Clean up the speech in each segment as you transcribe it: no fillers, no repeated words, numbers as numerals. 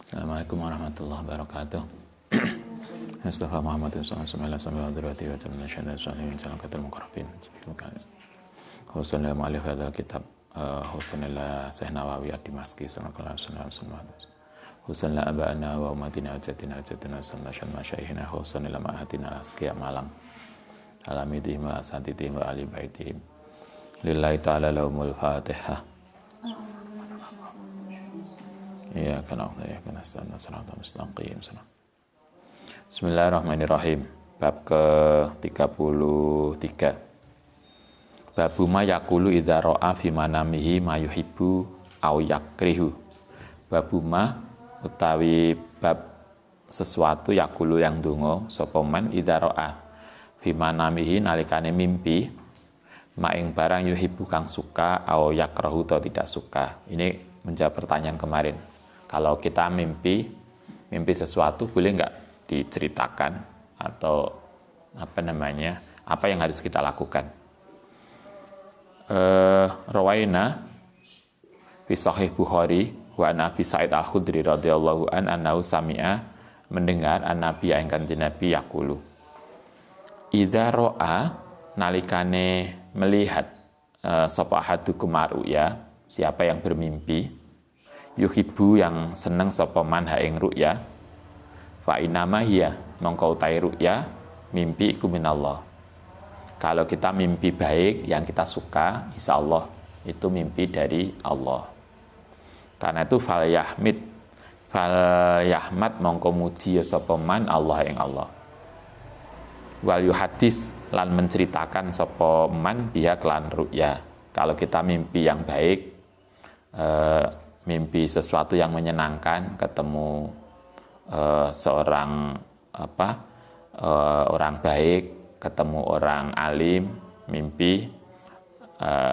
Assalamualaikum warahmatullahi wabarakatuh. Mustafa Muhammad sallallahu alaihi wasallam wa syahada salihin salam katul muqarrabin. Husnul mu'allif hadzal kitab Husnul Syekh Nawawi ad-Dimashqi sallallahu alaihi wasallam. Husnul abana wa ummatina wa jatina sallallahu masyaihina husnul ma'ahatina asqiya malam. Alamidihim wa asatidihim wa ali baitihim. Lillahi ta'ala lahumul fatihah. Ya kana ya kana sallallahu mustaqim. Bismillahirrahmanirrahim. Bab ke-33. Babu ma yaqulu idza ra'a fi manamihi ma yuhibbu aw yakrihu. Babu ma utawi bab sesuatu yaqulu yang donga sapa man idza ra'a fi manamihi nalikane mimpi ma ing barang yuhibbu kang suka aw yakrahu atau tidak suka. Ini menjawab pertanyaan kemarin. Kalau kita mimpi sesuatu boleh nggak diceritakan atau apa yang harus kita lakukan? Rawaina fi Sahih Bukhari wa an Abi Sa'id Al-Khudri radhiyallahu an annahu sami'a mendengar an-nabi ing Kanjeng Nabi yaqulu idza ra'a nalikane melihat sapa ahadukum ru'ya, siapa yang bermimpi yuhibbu yang seneng sapa man ha ing ru'ya fa inama hiya mongko utai ru'ya mimpi iku minallah. Kalau kita mimpi baik yang kita suka, insyaallah itu mimpi dari Allah. Karena itu fal yahmad mongko muji sapa man Allah ing Allah. Wal yuhadis lan menceritakan sapa man biha kelan ru'ya. Kalau kita mimpi yang baik, mimpi sesuatu yang menyenangkan, ketemu seorang orang baik, ketemu orang alim, mimpi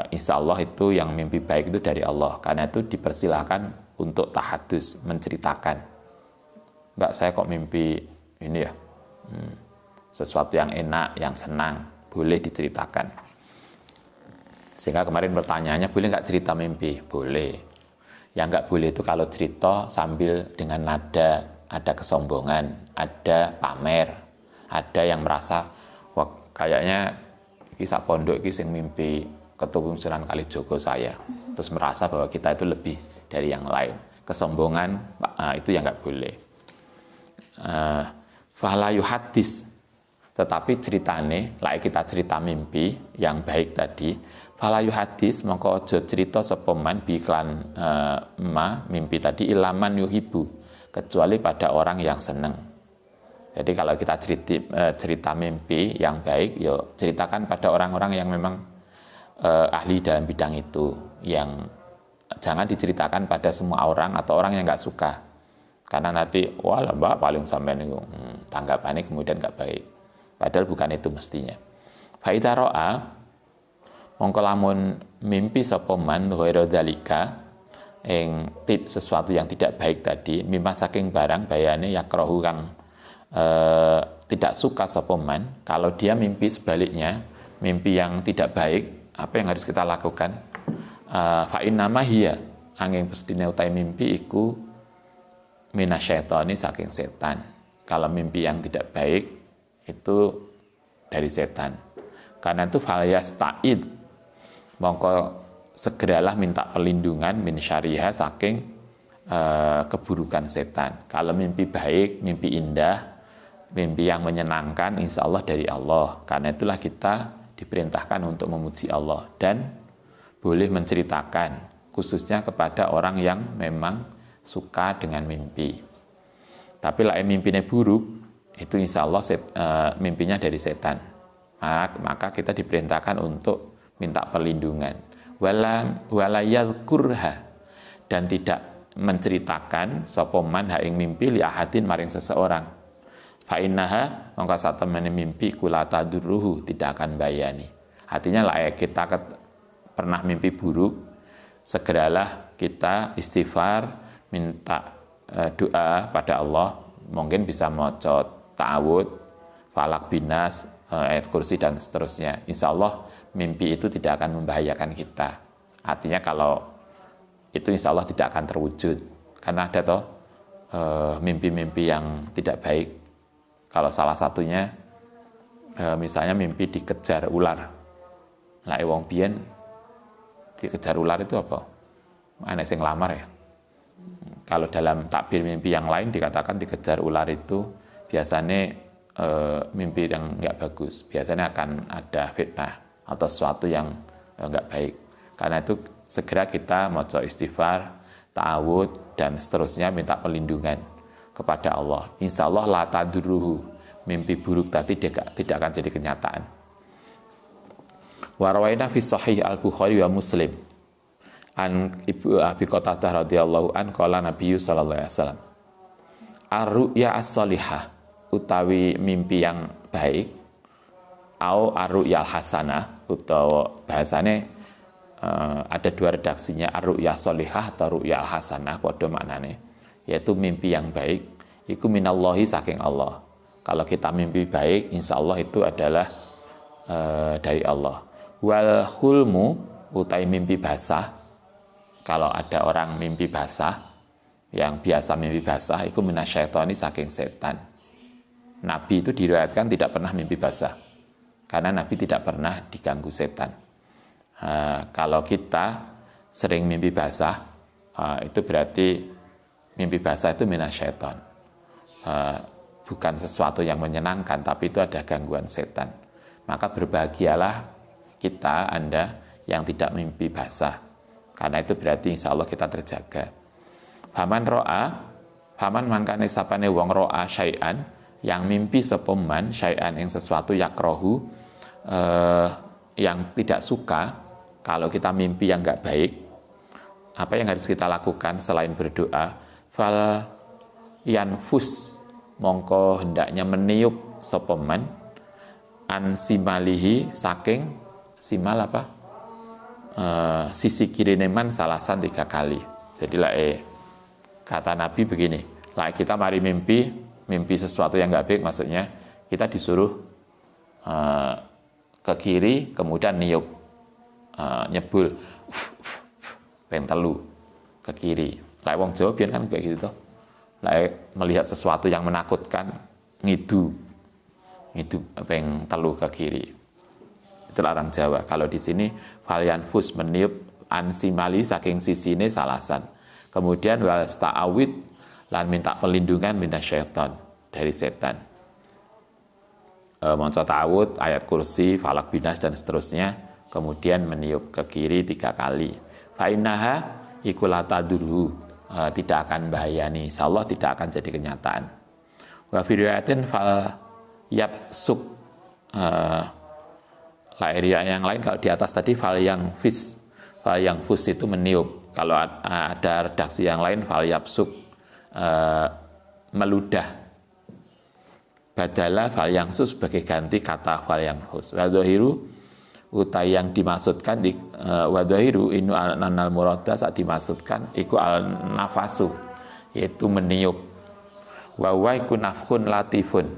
insya Allah itu yang mimpi baik itu dari Allah. Karena itu dipersilahkan untuk tahadus, menceritakan. Mbak, saya kok mimpi ini ya, sesuatu yang enak, yang senang, boleh diceritakan. Sehingga kemarin pertanyaannya, boleh nggak cerita mimpi? Boleh. Yang nggak boleh itu kalau cerita sambil dengan nada ada kesombongan, ada pamer, ada yang merasa wah kayaknya kisah pondok ini sing mimpi ketemu Sunan Kalijogo saya, terus merasa bahwa kita itu lebih dari yang lain. Kesombongan itu yang nggak boleh. Falayu hadis, tetapi ceritane, like kita cerita mimpi yang baik tadi, falayu hadis mongko aja cerita sapa man biklan mimpi tadi ilaman yuhibu, kecuali pada orang yang seneng. Jadi kalau kita cerita mimpi yang baik, yo ceritakan pada orang-orang yang memang ahli dalam bidang itu, yang jangan diceritakan pada semua orang atau orang yang nggak suka, karena nanti wah mbak paling sampean itu tanggapannya kemudian nggak baik, padahal bukan itu mestinya. Faida ro'a mongko lamun mimpi sapa man ghairu dzalika ing sesuatu yang tidak baik tadi, mimpi saking barang bayane yakrahu kang tidak suka sapa man. Kalau dia mimpi sebaliknya, mimpi yang tidak baik, apa yang harus kita lakukan? Fa innama hiya angin pestine utai mimpi iku minasyaitani saking setan. Kalau mimpi yang tidak baik itu dari setan. Karena itu falyasta'id mongko segeralah minta perlindungan min syariha saking keburukan setan. Kalau mimpi baik, mimpi indah, mimpi yang menyenangkan, insya Allah dari Allah. Karena itulah kita diperintahkan untuk memuji Allah dan boleh menceritakan khususnya kepada orang yang memang suka dengan mimpi. Tapi lah mimpinya buruk, itu insya Allah mimpinya dari setan. Maka kita diperintahkan untuk minta perlindungan. Wala yadhkurha, dan tidak menceritakan sapa man ha ing mimpi li ahadin maring seseorang. Fa innaha mongko satemene mimpi kula tadurruhu, tidak akan bayani. Artinya lah kita pernah mimpi buruk, segeralah kita istighfar, minta doa pada Allah, mungkin bisa maca ta'awud, falak binas, ayat kursi dan seterusnya. Insya Allah mimpi itu tidak akan membahayakan kita. Artinya kalau itu insya Allah tidak akan terwujud. Karena ada mimpi-mimpi yang tidak baik. Kalau salah satunya misalnya mimpi dikejar ular. Lah wong biyen dikejar ular itu apa? Ana sing lamar ya. Kalau dalam takbir mimpi yang lain dikatakan dikejar ular itu biasanya mimpi yang nggak bagus. Biasanya akan ada fitnah atau sesuatu yang nggak baik. Karena itu segera kita maca istighfar, ta'awud, dan seterusnya minta perlindungan kepada Allah. Insya Allah la tadurruhu, mimpi buruk tadi tidak akan jadi kenyataan. Wa rawaina fi sahih al-Bukhari wa Muslim an Ibu Abi Qatadah radhiyallahu an qala Nabi sallallahu alaihi wasallam ar-ru'ya as-salihah utawi mimpi yang baik au ar-ru'ya al-hasanah utawa bahasane ada dua redaksinya ar-ru'ya salihah atau ru'ya al-hasanah padha maknane yaitu mimpi yang baik iku minallahi saking Allah. Kalau kita mimpi baik insya Allah itu adalah dari Allah. Wal hulmu utai mimpi basah, kalau ada orang mimpi basah yang biasa mimpi basah itu minasyaitoni saking setan. Nabi itu diriwayatkan tidak pernah mimpi basah karena Nabi tidak pernah diganggu setan. Kalau kita sering mimpi basah itu berarti mimpi basah itu minasyaiton, bukan sesuatu yang menyenangkan tapi itu ada gangguan setan. Maka berbahagialah kita, Anda yang tidak mimpi basah, karena itu berarti insya Allah kita terjaga. Faman mangkane sapane wong ro'a syai'an, yang mimpi sepeman syai'an yang sesuatu yakrohu, yang tidak suka. Kalau kita mimpi yang enggak baik, apa yang harus kita lakukan selain berdoa? Fal yanfus, mongko hendaknya meniup sepeman an simalihi saking simal apa? Sisi kiri neman salasan 3 kali. Jadi kata Nabi begini, kita mari mimpi sesuatu yang nggak baik, maksudnya kita disuruh ke kiri kemudian niup, nyebul pentelu ke kiri. Wong Jawa biar kan kayak gitu tuh. Melihat sesuatu yang menakutkan ngidu peng telu ke kiri. Itulah orang Jawa. Kalau di sini falyanfus meniup ansimali saking sisine salasan. Kemudian wal sta'awid lan minta perlindungan minasyaiton, dari setan. Maca ta'awud, ayat kursi, falak binas dan seterusnya. Kemudian meniup ke kiri 3 kali. Fa innaha iku la tadurhu, tidak akan bahayani, insyaallah tidak akan jadi kenyataan. Wa fi riwayatin fal yabsuk, lahiriah yang lain kalau di atas tadi fal yang fus itu meniup. Kalau ada redaksi yang lain fal yabsuk, meludah. Badala fal yang sus sebagai ganti kata fal yang hus. Wadhahiru utai yang dimaksudkan di wadhahiru inu anal murada saat dimaksudkan iku al nafasu, yaitu meniup. Wa wa iku nafkhun latifun,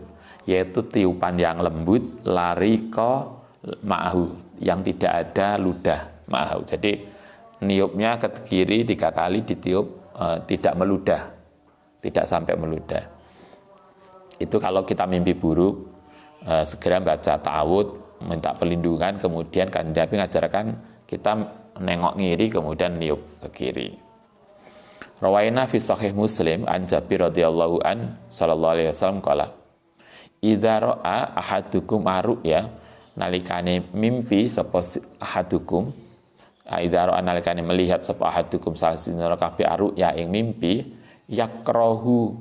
yaitu tiupan yang lembut, lariko ma'ahu, yang tidak ada ludah ma'ahu. Jadi niupnya ke kiri 3 kali ditiup, tidak meludah, tidak sampai meludah. Itu kalau kita mimpi buruk, segera baca ta'awud, minta perlindungan, kemudian kan Nabi ngajarkan kita nengok ngiri kemudian niup ke kiri. Rawaina fi sahih Muslim an Jabir radhiyallahu an sallallahu alaihi wasallam qala idza ra'a ahadukum ya, nalikane mimpi sapa ahadukum, idza ra'a nalikane melihat sapa ahadukum salah sinira kabeh ya ing mimpi yakrahu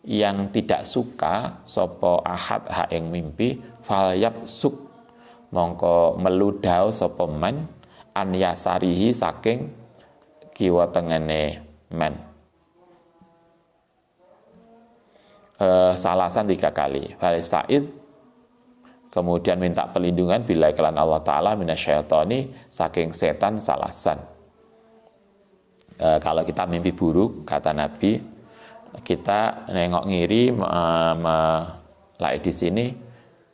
yang tidak suka sapa ahad ing mimpi fal yabsuk, mongko meludau sapa man an yasarihi saking kiwa tengene man, salasan 3 kali. Falista'id, kemudian minta perlindungan bila iklan Allah Ta'ala minasyaitoni saking setan salasan. Kalau kita mimpi buruk, kata Nabi, kita nengok ngiri, di sini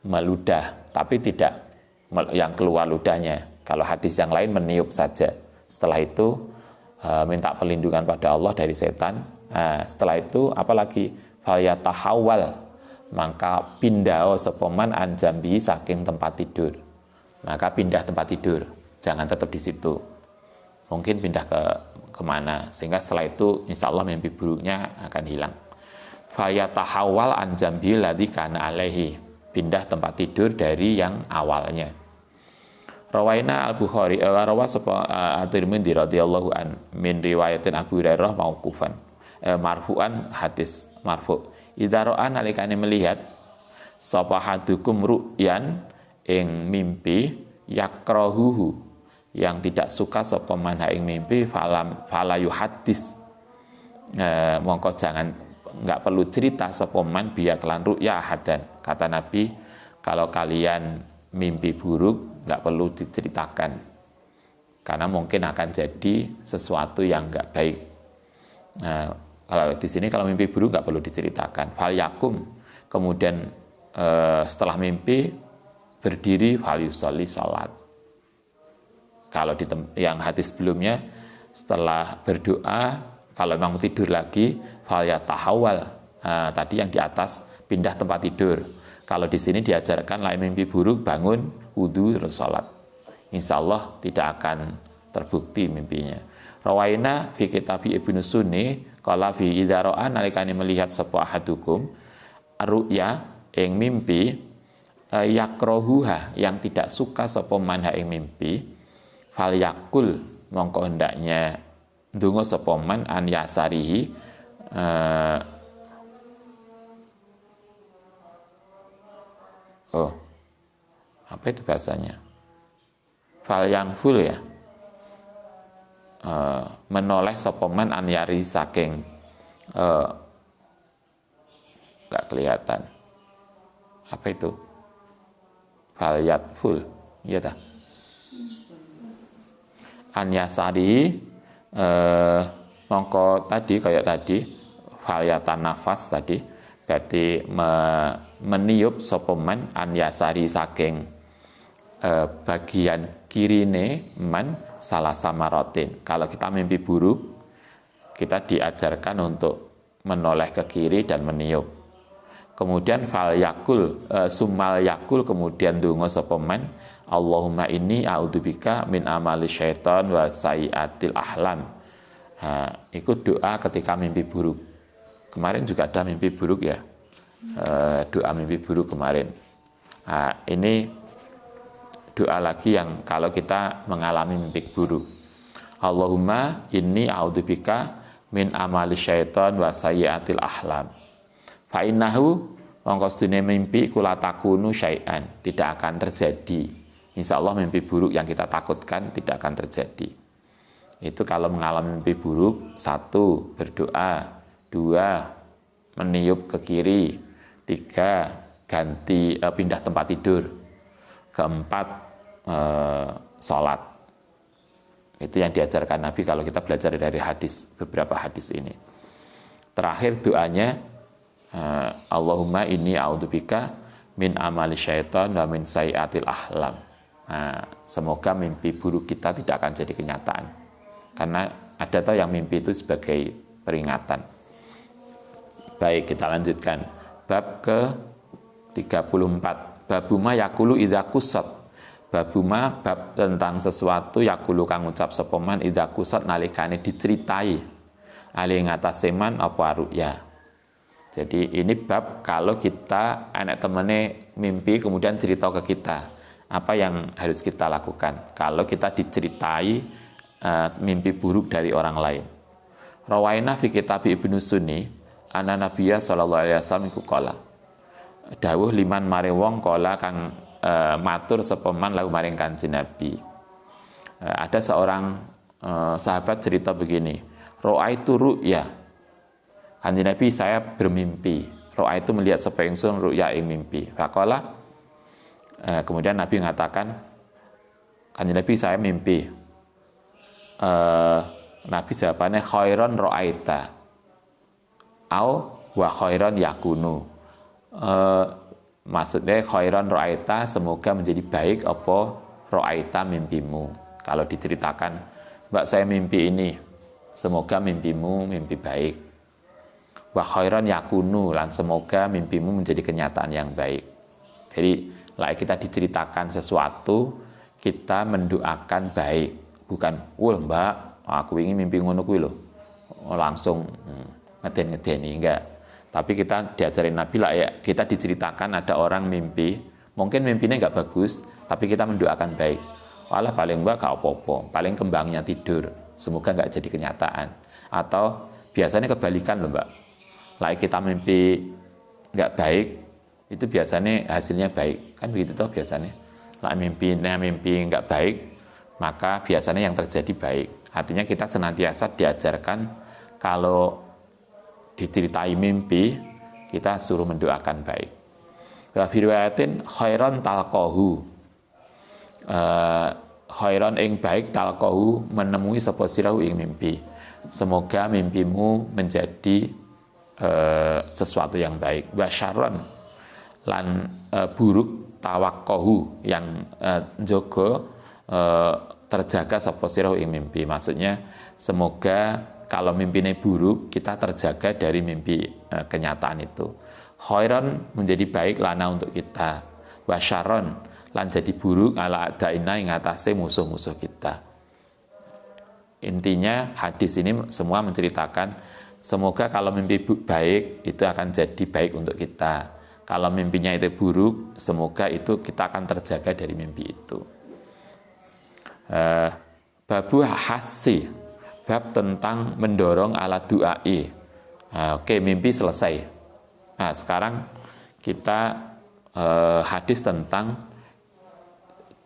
meludah, tapi tidak yang keluar ludahnya. Kalau hadis yang lain meniup saja. Setelah itu minta perlindungan pada Allah dari setan. Setelah itu apalagi falyatahawwal, maka pindah sepoman anjambi saking tempat tidur. Maka pindah tempat tidur, jangan tetap di situ. Mungkin pindah kemana, sehingga setelah itu insya Allah mimpi buruknya akan hilang. Falyatahawwal anjambi ladzi kana alaihi, pindah tempat tidur dari yang awalnya. Rawaina al-Bukhari rawa sapa at-Tirmidzi radhiyallahu an min riwayatin Abu Hurairah mauqufan marfu'an, hadis marfu'. Idza ra'a nalikane melihat sapa hadukum ru'yan ing mimpi yakrahuhu, yang tidak suka sapa man ing mimpi fala yuhaddis, mongko jangan, enggak perlu cerita sapa man biya kelan ru'ya hadan. Kata Nabi, kalau kalian mimpi buruk nggak perlu diceritakan, karena mungkin akan jadi sesuatu yang nggak baik. Nah, kalau di sini kalau mimpi buruk nggak perlu diceritakan. Fal yakum, kemudian setelah mimpi berdiri, fal yusolli, salat. Kalau di yang hadis sebelumnya setelah berdoa, kalau memang tidur lagi, fal yatahawwal. Tadi yang di atas pindah tempat tidur. Kalau di sini diajarkan lain mimpi buruk, bangun, wudu, terus sholat. Insya Allah tidak akan terbukti mimpinya. Rawaina fi kitabi Ibnu Sunni qala fi idza ra'a nalikane melihat sapa ahadukum ru'ya ing mimpi yakrohuha, yang tidak suka sapa man ing mimpi, fal yakul, mongko hendaknya ndonga sapa man an yasarihi, apa itu bahasanya? Fal yang full ya. Menoleh sopoman anyari saking nggak kelihatan. Apa itu? Fal yat full, iya dah. Anyasari mongko tadi kayak tadi fal yatan nafas tadi, berarti meniup sopoman anyasari saking bagian kirine man salah samarotin. Kalau kita mimpi buruk, kita diajarkan untuk menoleh ke kiri dan meniup. Kemudian fal yakul, sumal yakul, kemudian dungo sopoman Allahumma inni a'udzubika min amali syaitan wa sayiatil ahlam. Ikut doa ketika mimpi buruk. Kemarin juga ada mimpi buruk ya, doa mimpi buruk kemarin. Ini doa lagi yang kalau kita mengalami mimpi buruk. Allahumma inni a'udzubika min amali syaitan wa sayyiatil ahlam. Fa innahu mongko sedune mimpi kula takunu syai'an, tidak akan terjadi. Insya Allah mimpi buruk yang kita takutkan tidak akan terjadi. Itu kalau mengalami mimpi buruk, 1 berdoa, 2 meniup ke kiri, 3 ganti pindah tempat tidur, 4 sholat. Itu yang diajarkan Nabi kalau kita belajar dari hadis, beberapa hadis ini. Terakhir doanya Allahumma inni a'udzubika min amali syaitan wa min sayyiatil ahlam. Semoga mimpi buruk kita tidak akan jadi kenyataan, karena ada tahu yang mimpi itu sebagai peringatan. Baik, kita lanjutkan bab ke 34. Babuma yakulu idza kusat. Babuma bab tentang sesuatu yakulu kang ngucap sapa man idza kusat nalikane diceritai ali ngatasé man apa ruya. Jadi ini bab kalau kita anak temene mimpi kemudian cerita ke kita, apa yang harus kita lakukan kalau kita diceritai mimpi buruk dari orang lain. Rawaina fi kitab Ibnu Sunni anna Nabiyya sallallahu alaihi wasallam iku qala dawuh liman mare wong kala kang matur sapa man lahu maring Kanjeng Nabi. Ada seorang sahabat cerita begini, ra'aitu ru'ya. Kanjeng Nabi, saya bermimpi. Ra'aitu melihat sapa ingsun ru'ya ing mimpi. Faqala, kemudian Nabi mengatakan, Kanjeng Nabi, saya mimpi. Nabi jawabannya khairon ra'aita au wa khairon yakunu. Maksudnya khairan ra'aita, semoga menjadi baik apa ra'aita mimpimu. Kalau diceritakan, Mbak saya mimpi ini, semoga mimpimu mimpi baik. Wa khairan yakunu, lan semoga mimpimu menjadi kenyataan yang baik. Jadi lah kita diceritakan sesuatu, kita mendoakan baik, bukan mbak aku ingin mimpi ngono kuwi lho, langsung ngeden-ngedeni, enggak. Tapi kita diajarin Nabi lah ya, kita diceritakan ada orang mimpi, mungkin mimpinya enggak bagus, tapi kita mendoakan baik. Walah paling mbak gak apa-apa, paling kembangnya tidur, semoga enggak jadi kenyataan. Atau biasanya kebalikan loh mbak, lah kita mimpi enggak baik, itu biasanya hasilnya baik, kan begitu toh biasanya. Lah mimpi enggak baik, maka biasanya yang terjadi baik. Artinya kita senantiasa diajarkan kalau diceritai mimpi, kita suruh mendoakan baik. Wa fi riwayatin khairan talqahu, khairan ing baik talqahu, menemui sapa sirahu ing mimpi. Semoga mimpimu menjadi sesuatu yang baik. Wa syarron, lan buruk tawakkohu, yang njogo terjaga sapa sirahu ing mimpi. Maksudnya semoga kalau mimpinya buruk, kita terjaga dari mimpi kenyataan itu. Khairan, menjadi baik lana untuk kita. Wasyaron, lan jadi buruk ala adaina ing atase musuh-musuh kita. Intinya hadis ini semua menceritakan semoga kalau mimpi baik itu akan jadi baik untuk kita. Kalau mimpinya itu buruk, semoga itu kita akan terjaga dari mimpi itu. Babu hasi, bab tentang mendorong ala du'ai. Oke, mimpi selesai. Nah, sekarang kita hadis tentang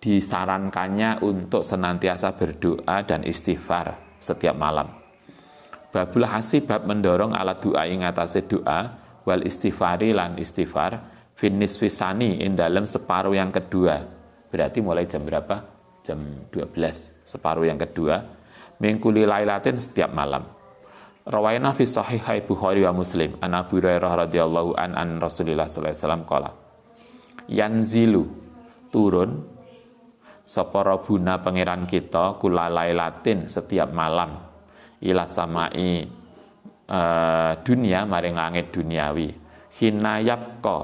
disarankannya untuk senantiasa berdoa dan istighfar setiap malam. Babul hasi, bab mendorong ala du'ai ngatasi doa, wal istighfari lan istighfar, finis fisani, in dalam separuh yang kedua. Berarti mulai jam berapa? Jam 12, separuh yang kedua. Mingkuli lailatin, setiap malam. Rawayna fi sahihai Bukhari wa Muslim an Abu Hurairah radhiyallahu an Rasulillah sallallahu alaihi wasallam qala yanzilu, turun sapa Rabbuna pangeran kita kula lailatin, setiap malam, ila samai dunia, maring langit duniawi, hinayabqa,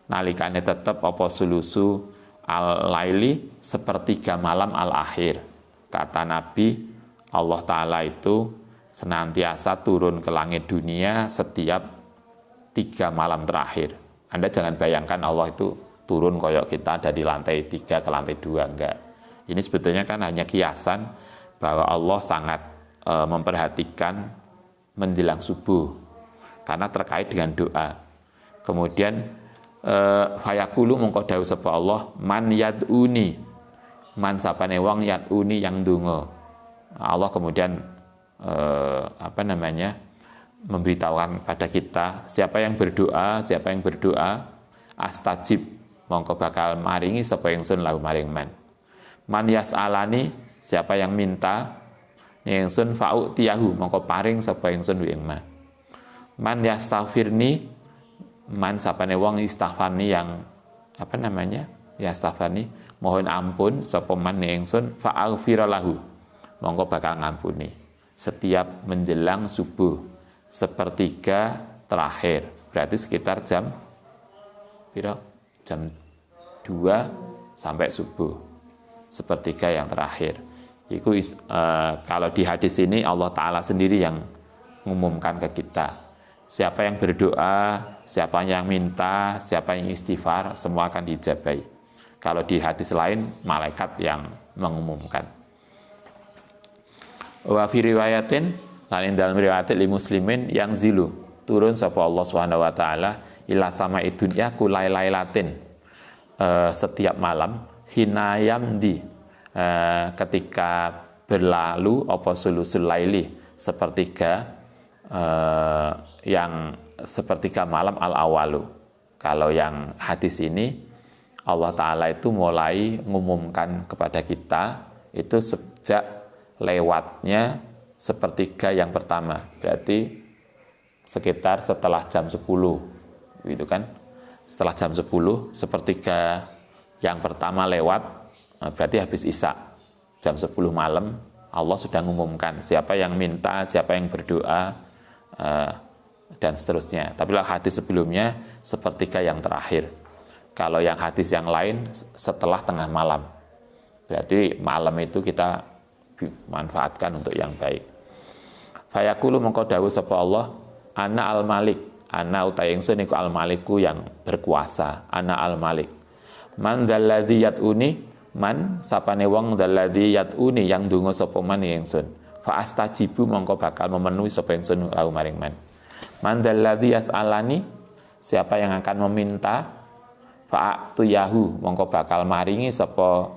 nalikane tetep apa sulusu al laili, sepertiga malam al akhir. Kata Nabi, Allah Ta'ala itu senantiasa turun ke langit dunia setiap 3 malam terakhir. Anda jangan bayangkan Allah itu turun koyok kita dari lantai 3 ke lantai 2, enggak. Ini sebetulnya kan hanya kiasan bahwa Allah sangat memperhatikan menjelang subuh, karena terkait dengan doa. Kemudian fayaqulu, mongko dawuh sapa Allah, man yad'uni, man sapane wong yad'uni, yang ndonga. Allah kemudian memberitahukan pada kita, siapa yang berdoa astajib, mongko bakal maringi sapa ingsun lahu maring man. Man yas'alani, siapa yang minta ingsun fa'utiyahu, mongko paring sapa ingsun ing man. Man yastaghfirni, man sapane wong istaghfarni, yang yastaghfarni, mohon ampun sapa man ingsun fa'aghfira lahu, mongko bakal ngampuni. Setiap menjelang subuh, sepertiga terakhir, berarti sekitar jam 2 sampai subuh, sepertiga yang terakhir. Itu kalau di hadis ini Allah Ta'ala sendiri yang mengumumkan ke kita, siapa yang berdoa, siapa yang minta, siapa yang istighfar, semua akan dijabai. Kalau di hadis lain, malaikat yang mengumumkan. Wa fi riwayatin, lan dalam riwayat li muslimin, yang zilu, turun sapa Allah Subhanahu wa taala ila samai dunya kulailatin, setiap malam, hinayamdi, ketika berlalu apa sulusul laili, sepertiga yang sepertiga malam al awalu. Kalau yang hadis ini Allah Ta'ala itu mulai mengumumkan kepada kita itu sejak lewatnya sepertiga yang pertama, berarti sekitar setelah jam 10 gitu kan. Setelah jam 10 sepertiga yang pertama lewat, berarti habis isya jam 10 malam, Allah sudah mengumumkan siapa yang minta, siapa yang berdoa, dan seterusnya. Tapi lah hadis sebelumnya sepertiga yang terakhir. Kalau yang hadis yang lain setelah tengah malam. Berarti malam itu kita manfaatkan untuk yang baik. Fayaqulu mongko dawuh sapa Allah, ana al-malik, ana utai ingsun iku al-maliku yang berkuasa, ana al-malik. Man dzalladzi yat'uni, man sapane wong dzalladzi yat'uni yang ndonga sapa man ingsun. Fa astajibu mongko bakal memenuhi sapa ingsun lahu maring man. Man dzalladzi yas'alani, siapa yang akan meminta, fa'atu yahu mongko bakal maringi sapa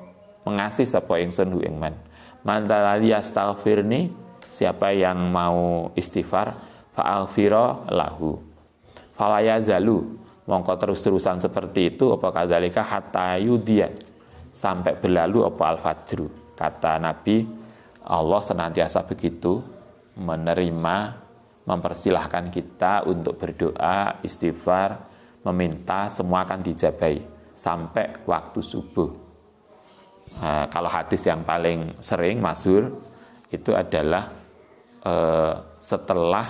mengasih sapa ingsun hu ing man. Man dzalladzi yastaghfirni, siapa yang mau istighfar, fa'aghfira lahu. Falaya zalu mongko terus-terusan seperti itu apa kadzalika hatta yudiya, sampai berlalu apa al-fajru. Kata Nabi, Allah senantiasa begitu menerima, mempersilahkan kita untuk berdoa, istighfar, meminta, semua akan dijabai sampai waktu subuh. Kalau hadis yang paling sering masyhur itu adalah setelah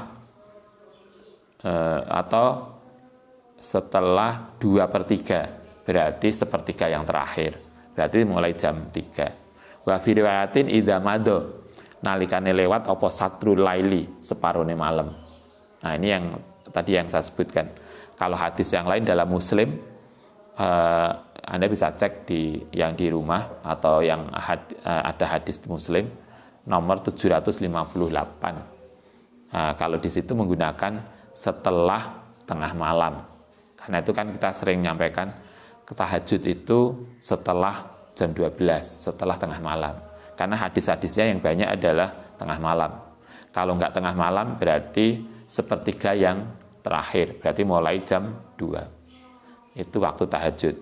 2/3, berarti sepertiga yang terakhir, berarti mulai jam 3. Wa fi riwayatin idza mado, nalikane lewat apa satrul laili, separone malam. Nah, ini yang tadi yang saya sebutkan. Kalau hadis yang lain dalam Muslim, Anda bisa cek yang di rumah atau yang ada hadis Muslim nomor 758. Kalau di situ menggunakan setelah tengah malam. Karena itu kan kita sering menyampaikan tahajud itu setelah jam 12, setelah tengah malam. Karena hadis-hadisnya yang banyak adalah tengah malam. Kalau enggak tengah malam berarti sepertiga yang terakhir, berarti mulai jam 2. Itu waktu tahajud.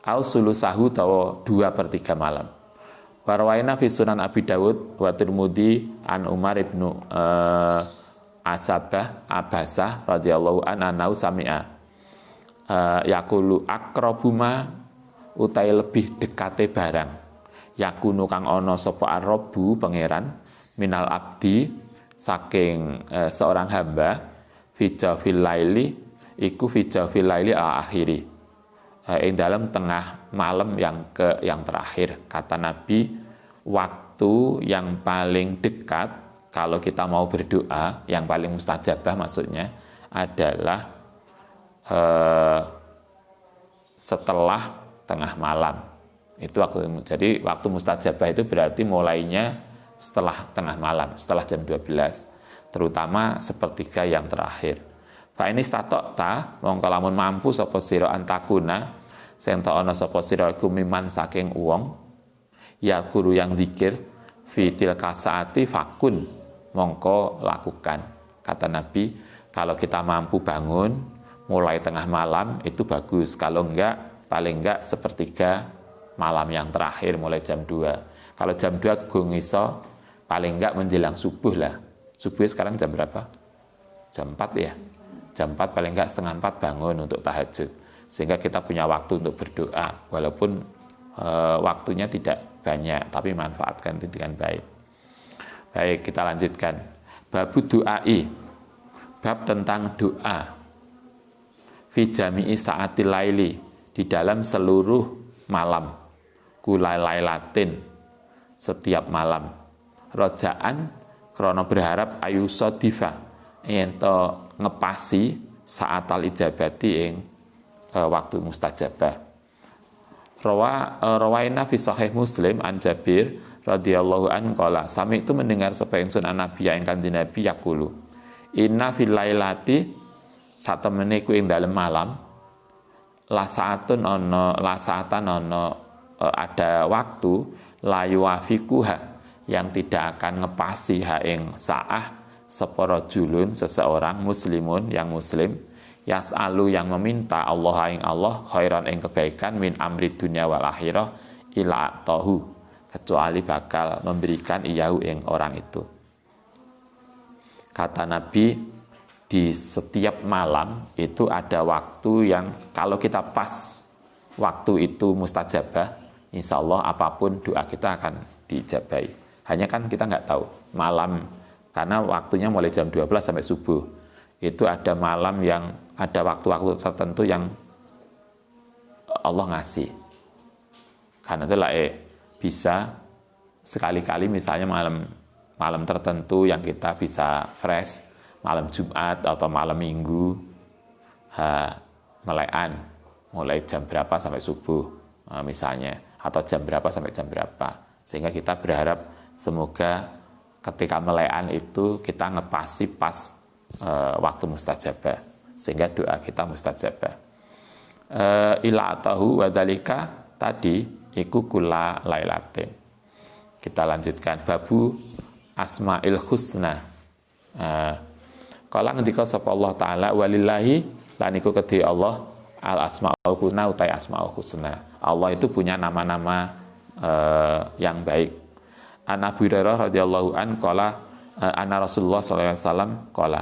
Au sulusahu tawa 2/3 malam. Warwaina fi Sunan Abi Dawud wa Tirmidzi an Umar ibnu Abasah radhiyallahu anhu sami'a yaqulu aqrabuma, utai lebih dekate barang, yakunu kang ana sapa ar-rabbu pangeran minal abdi saking seorang hamba fi jawfil laili, iku fi jawfil laili al akhiri, ing dalam tengah malam yang terakhir. Kata Nabi, waktu yang paling dekat kalau kita mau berdoa, yang paling mustajabah maksudnya adalah setelah tengah malam. Itu jadi waktu mustajabah itu berarti mulainya setelah tengah malam, setelah jam 12, terutama sepertiga yang terakhir. Fa ini statokta mongko lamun mampu sapa sira antakuna sing ta ana sapa sira iku miman saking wong ya guru yang zikir fi tilka saati fakun mongko lakukan. Kata Nabi, kalau kita mampu bangun mulai tengah malam itu bagus, kalau enggak paling enggak sepertiga malam yang terakhir mulai jam 2. Kalau jam 2 gung iso paling enggak menjelang subuh lah. Subuh sekarang jam berapa? Jam 4 ya. Jam 4 paling enggak setengah 4 bangun untuk tahajud. Sehingga kita punya waktu untuk berdoa. Walaupun waktunya tidak banyak, tapi manfaatkan itu dengan baik. Baik, kita lanjutkan. Babu du'ai. Bab tentang doa. Fi jami'i sa'atil laili, di dalam seluruh malam. Kulai lailatin, setiap malam. Rojaan, krono berharap ayuso diva, ento ngepasi sa'atal ijabati ing waktu mustajabah. Rawaina fi sahih Muslim an Jabir radhiyallahu anhu qala, sami itu mendengar sapa ingsun Nabi ing Kanjeng Nabi yaqulu, inna fil lailati, satemene ku ing dalem malam, lasaatan ono ada waktu layu afikuha yang tidak akan ngepasi ha ing saah seporo julun seseorang muslimun yang muslim yas'alu yang meminta Allah ing Allah khairan ing kebaikan min amri dunya wal akhirah ila tahu, kecuali bakal memberikan iyahu ing orang itu. Kata Nabi, di setiap malam itu ada waktu yang kalau kita pas waktu itu mustajabah, insya Allah apapun doa kita akan diijabahi. Hanya kan kita nggak tahu malam, karena waktunya mulai jam 12 sampai subuh. Itu ada malam yang ada waktu-waktu tertentu yang Allah ngasih. Karena itu bisa sekali-kali misalnya malam tertentu yang kita bisa fresh, malam Jumat atau malam Minggu, melekan mulai jam berapa sampai subuh misalnya, atau jam berapa sampai jam berapa, sehingga kita berharap semoga ketika melekan itu kita ngepasi pas waktu mustajabah, sehingga doa kita mustajabah. Ila atahu wadhalika tadi iku kula lailatin. Kita lanjutkan babu asmail husna. Kala ngendika sapa Allah taala walillahi lan iku kedhe Allah al asmaul husna utai asmaul husna. Allah itu punya nama-nama yang baik. An Abu Hurairah radhiyallahu an qala anna Rasulullah sallallahu alaihi wasallam qala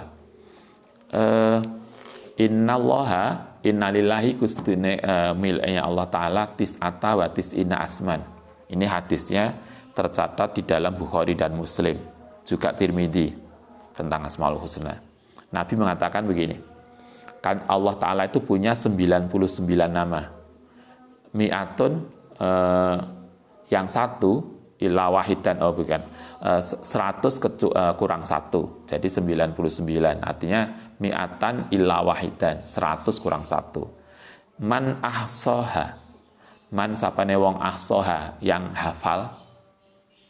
innallaha innalillahi kustune miliknya Allah taala tis'ata wa tis'ina asman. Ini hadisnya tercatat di dalam Bukhari dan Muslim, juga Tirmidzi tentang Asmaul Husna. Nabi mengatakan begini, kan Allah Ta'ala itu punya 99 nama. Mi'atun yang satu illa wahidan, oh bukan, 100 kurang 1, jadi 99. Artinya mi'atan illa wahidan, 100 kurang 1. Man ahsoha, man sapane wong ahsoha, yang hafal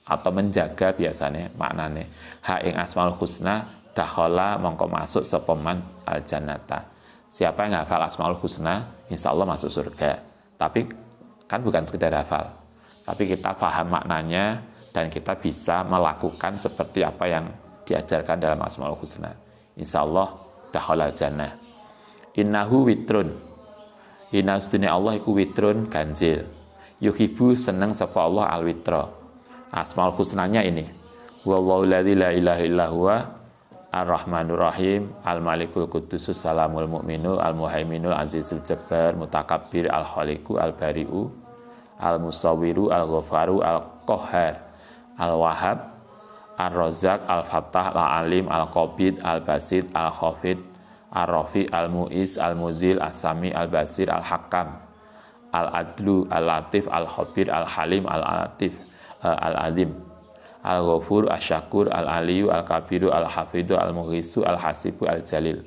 atau menjaga biasanya maknanya ha ing asmaul husna dakhala mongko masuk sapa man al jannata. Siapa yang hafal asmaul husna insya Allah masuk surga. Tapi kan bukan sekedar hafal, tapi kita paham maknanya dan kita bisa melakukan seperti apa yang diajarkan dalam asmaul husna, insya Allah dakhala jannah. Innahu witrun, inna ustune Allah iku witrun ganjil. Yuhibbu seneng sapa Allah al witra. Asmaul husnanya ini wallahu la ilaha illa huwa ar-rahmanur rahim al-malikul qudusus salamul mu'minu al-muhaiminul azizul jabbar mutakabbir al-khaliqu al-bari'u al-musawwiru al-ghafaru al-qahhar al-wahhab ar-razzaq al-fattah al-alim al-qabid al-basid al-khafid ar-rafi al-mu'iz al-mudhil as-sami al-basir al-hakam al-adlu al-latif al-khabir al-halim al-latif al-adim, al-ghafur, al-syakur, al-aliyu, al-kabiru, al-hafidu, al-mughisu, al-hasibu, al-jalil,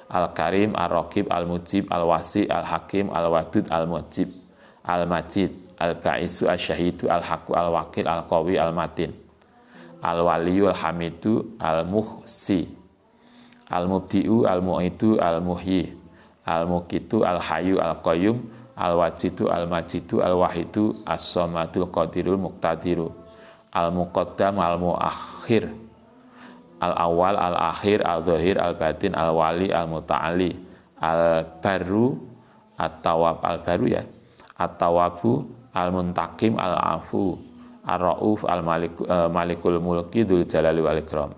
al-karim, al-raqib, al-mujib, al-wasi, al-hakim, al-wadud, al-mujib, al-majid, al-ba'isu, al-syahidu, al-haku, al-wakil, al-qawi, al-matin, al-waliyu, al-hamidu, al-muhsi, al-mubdi'u, al-mu'idu, al-muhyi, al-muqitu, al-hayu, al-qayyum, al-wajidu, al-majidu, al-wahidu, as-somadul qadirul muqtadiru, al-muqaddam, al-muakhir, al-awwal, al-akhir, al-zahir, al-batin, al-wali, al-muta'ali, al-baru, at-tawab, al-baru ya, at-tawabu, al-muntakim, al-afu, ar-ra'uf, al-malikul mulki, dzul jalali wal ikram,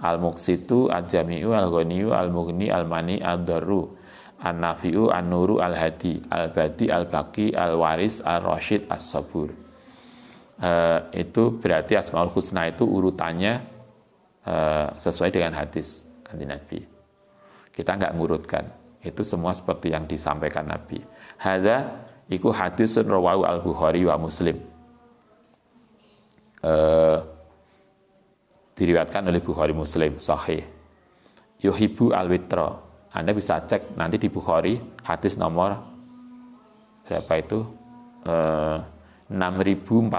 al-muqsitu, al-jami'u, al-ghaniyu, al-mughni, al-mani, ad-darru, an-nafi'u, an-nuru, al-hadi, al-badi, al-baqi, al-waris, al-rasyid, as-sabur. Itu berarti Asmaul Husna itu urutannya sesuai dengan hadis kanjeng Nabi. Kita nggak ngurutkan. Itu semua seperti yang disampaikan Nabi. Hadza iku hadisun rawahu al-Bukhari wa Muslim. Diriwayatkan oleh Bukhari Muslim sahih. Yuhibbu al-witra. Anda bisa cek nanti di Bukhari hadis nomor berapa itu 6410,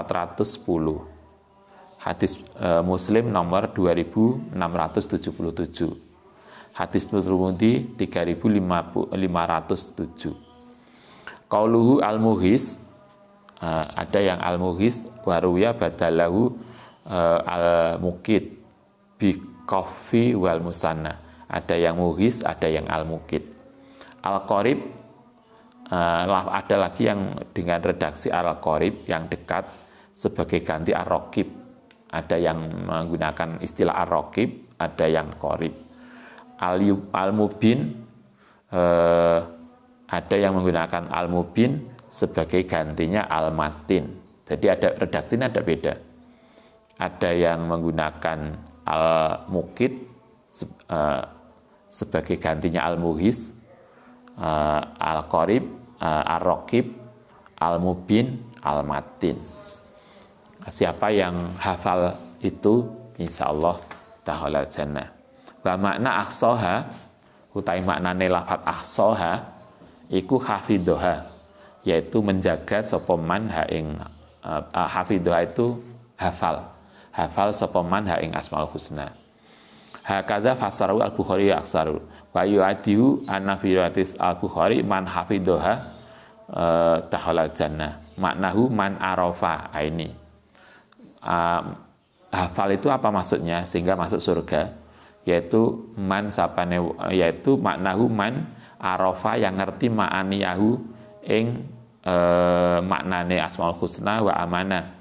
hadis Muslim nomor 2677, hadis Tirmidzi 3507. Qauluhu al-mughis, ada yang al-mughis waruya badalahu al-muqit bi qafi wal musanna. Ada yang mughis, ada yang al-muqit. Al-qarib, ada lagi yang dengan redaksi al-qarib yang dekat sebagai ganti ar-raqib. Ada yang menggunakan istilah ar-raqib, ada yang qarib. Al-mubin, ada yang menggunakan al-mubin sebagai gantinya al-matin. Jadi ada redaksinya ada beda. ada yang menggunakan al-mukit sebagai gantinya al-muhis, al-qarib, ar-raqib, al-mubin, al-matin. Siapa yang hafal itu insyaallah dakhala jannah. Wa makna ahsaha utai maknane lafaz ahsaha iku hafidhoha, yaitu menjaga sapa man ha ing hafidhoha itu hafal sapa man ha ing asmaul husna. Hakadha fasaru al-Bukhari aksaru wa yu'adihu anna fi riwayatis al-Bukhari man hafidhoha dakhala jannah. Maknahu man arafa ini. Hafal itu apa maksudnya sehingga masuk surga? Yaitu man sapane, yaitu maknahu man arafa yang ngerti ma'aniyahu ing maknane asmaul husna wa amanah,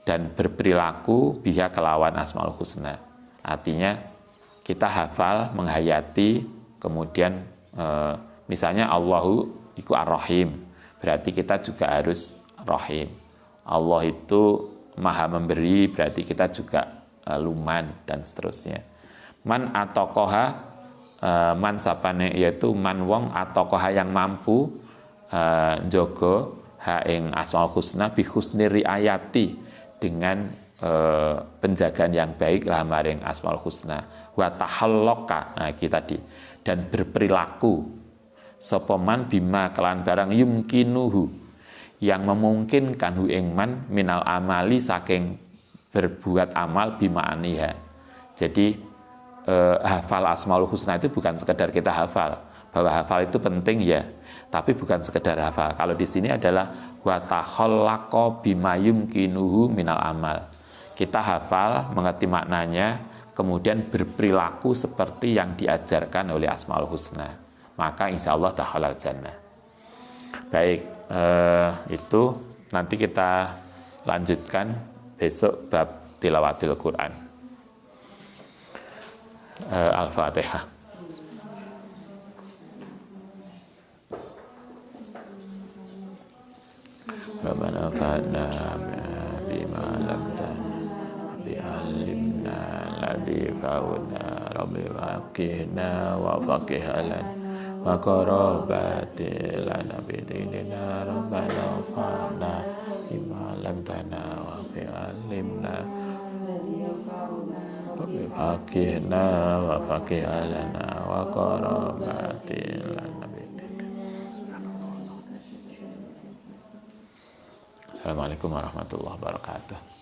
dan berperilaku biha kelawan asmaul husna. Artinya kita hafal, menghayati, kemudian misalnya Allahu iku ar-rahim, berarti kita juga harus rahim. Allah itu maha memberi, berarti kita juga luman, dan seterusnya. Man atokoha, man sapane yaitu man wong atokoha yang mampu jogo ha ing asmaul husna bi husni riayati, dengan penjagaan yang baik lah maring asmaul husna, wa tahalloka, kita tadi, dan berperilaku sapa man bima kelan barang yumkinuhu, yang memungkinkan hu ing man minal amali saking berbuat amal bima aniha. Jadi hafal asmaul husna itu bukan sekedar kita hafal, bahwa hafal itu penting ya, tapi bukan sekedar hafal. Kalau di sini adalah wa takhallaqa bima yumkinuhu minal amal. Kita hafal, mengerti maknanya, kemudian berperilaku seperti yang diajarkan oleh asmaul husna, maka insya Allah dakhalal jannah. Baik, itu nanti kita lanjutkan besok bab tilawatil Quran. Al-Fatihah. Rabbana fa'na bima lamtana bi'alimna ladhi fa'una rabbi waqihna wa faqihalan wa qarabati lana bidinina rabbana fa'na bima lamtana wa bi'alimna Fakihna wa fakihalana wa qarabati lana. Assalamualaikum warahmatullahi wabarakatuh.